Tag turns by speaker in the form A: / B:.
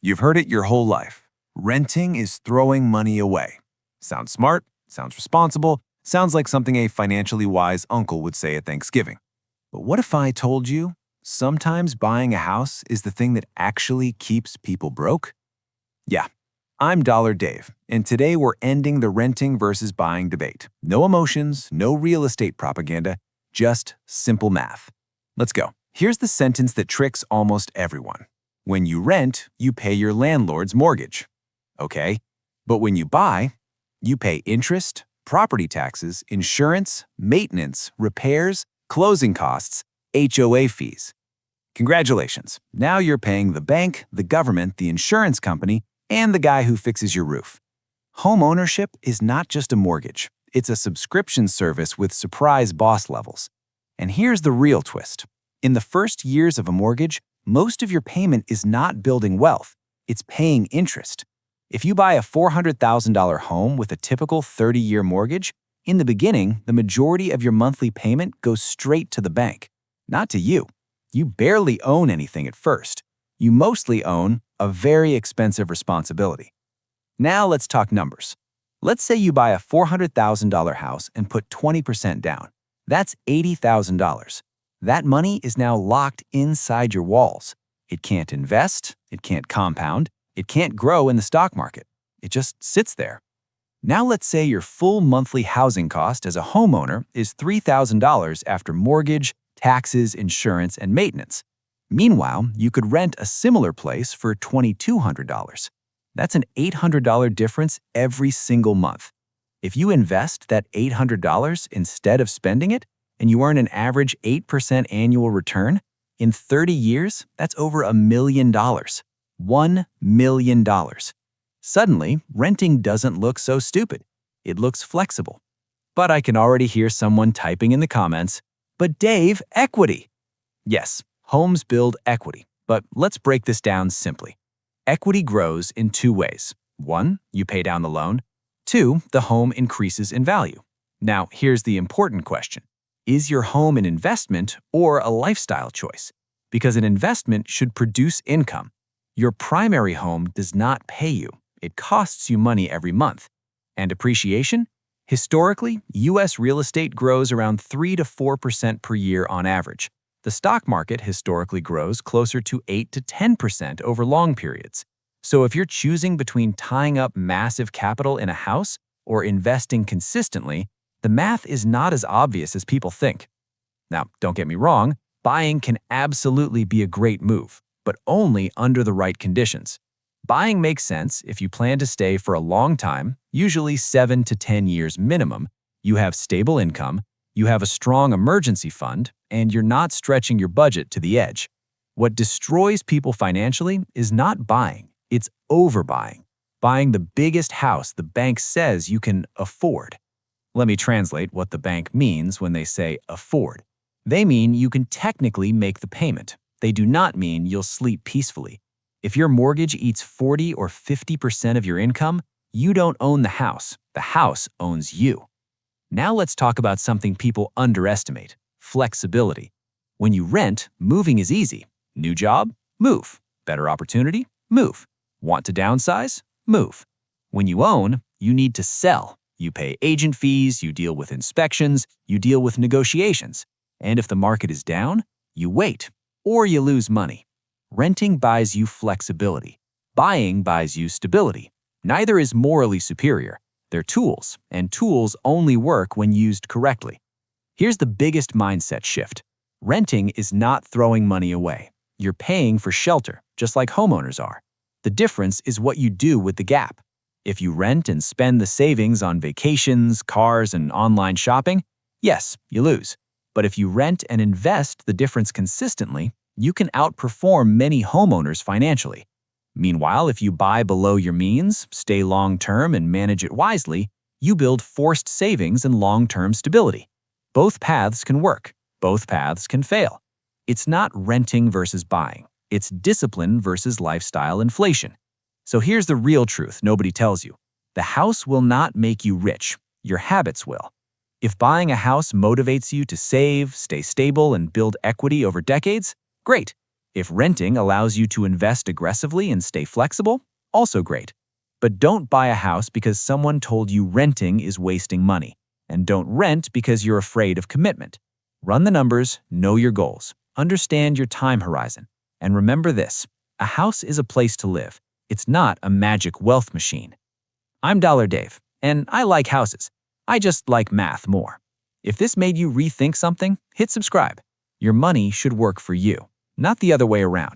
A: You've heard it your whole life. Renting is throwing money away. Sounds smart, sounds responsible, sounds like something a financially wise uncle would say at Thanksgiving. But what if I told you sometimes buying a house is the thing that actually keeps people broke? Yeah, I'm Dollar Dave, and today we're ending the renting versus buying debate. No emotions, no real estate propaganda, just simple math. Let's go. Here's the sentence that tricks almost everyone. When you rent, you pay your landlord's mortgage. Okay, but when you buy, you pay interest, property taxes, insurance, maintenance, repairs, closing costs, HOA fees. Congratulations, now you're paying the bank, the government, the insurance company, and the guy who fixes your roof. Home ownership is not just a mortgage, it's a subscription service with surprise boss levels. And here's the real twist. In the first years of a mortgage, most of your payment is not building wealth, it's paying interest. If you buy a $400,000 home with a typical 30-year mortgage, in the beginning, the majority of your monthly payment goes straight to the bank, not to you. You barely own anything at first. You mostly own a very expensive responsibility. Now let's talk numbers. Let's say you buy a $400,000 house and put 20% down. That's $80,000. That money is now locked inside your walls. It can't invest, it can't compound, it can't grow in the stock market. It just sits there. Now let's say your full monthly housing cost as a homeowner is $3,000 after mortgage, taxes, insurance, and maintenance. Meanwhile, you could rent a similar place for $2,200. That's an $800 difference every single month. If you invest that $800 instead of spending it, and you earn an average 8% annual return, in 30 years, that's over $1 million. $1 million. Suddenly, renting doesn't look so stupid. It looks flexible. But I can already hear someone typing in the comments, "But Dave, equity." Yes, homes build equity, but let's break this down simply. Equity grows in two ways. One, you pay down the loan. Two, the home increases in value. Now, here's the important question. Is your home an investment or a lifestyle choice? Because an investment should produce income. Your primary home does not pay you. It costs you money every month. And appreciation? Historically, U.S. real estate grows around 3 to 4% per year on average. The stock market historically grows closer to 8 to 10% over long periods. So if you're choosing between tying up massive capital in a house or investing consistently, the math is not as obvious as people think. Now, don't get me wrong, buying can absolutely be a great move, but only under the right conditions. Buying makes sense if you plan to stay for a long time, usually 7 to 10 years minimum, you have stable income, you have a strong emergency fund, and you're not stretching your budget to the edge. What destroys people financially is not buying, it's overbuying. Buying the biggest house the bank says you can afford. Let me translate what the bank means when they say afford. They mean you can technically make the payment. They do not mean you'll sleep peacefully. If your mortgage eats 40 or 50% of your income, you don't own the house owns you. Now let's talk about something people underestimate, flexibility. When you rent, moving is easy. New job? Move. Better opportunity? Move. Want to downsize? Move. When you own, you need to sell. You pay agent fees, you deal with inspections, you deal with negotiations. And if the market is down, you wait, or you lose money. Renting buys you flexibility. Buying buys you stability. Neither is morally superior. They're tools, and tools only work when used correctly. Here's the biggest mindset shift. Renting is not throwing money away. You're paying for shelter, just like homeowners are. The difference is what you do with the gap. If you rent and spend the savings on vacations, cars, and online shopping, yes, you lose. But if you rent and invest the difference consistently, you can outperform many homeowners financially. Meanwhile, if you buy below your means, stay long-term, and manage it wisely, you build forced savings and long-term stability. Both paths can work. Both paths can fail. It's not renting versus buying. It's discipline versus lifestyle inflation. So here's the real truth nobody tells you. The house will not make you rich. Your habits will. If buying a house motivates you to save, stay stable, and build equity over decades, great.
B: If renting allows you to invest aggressively and stay flexible, also great. But don't buy a house because someone told you renting is wasting money. And don't rent because you're afraid of commitment. Run the numbers, know your goals, understand your time horizon. And remember this, a house is a place to live. It's not a magic wealth machine. I'm Dollar Dave, and I like houses. I just like math more. If this made you rethink something, hit subscribe. Your money should work for you, not the other way around.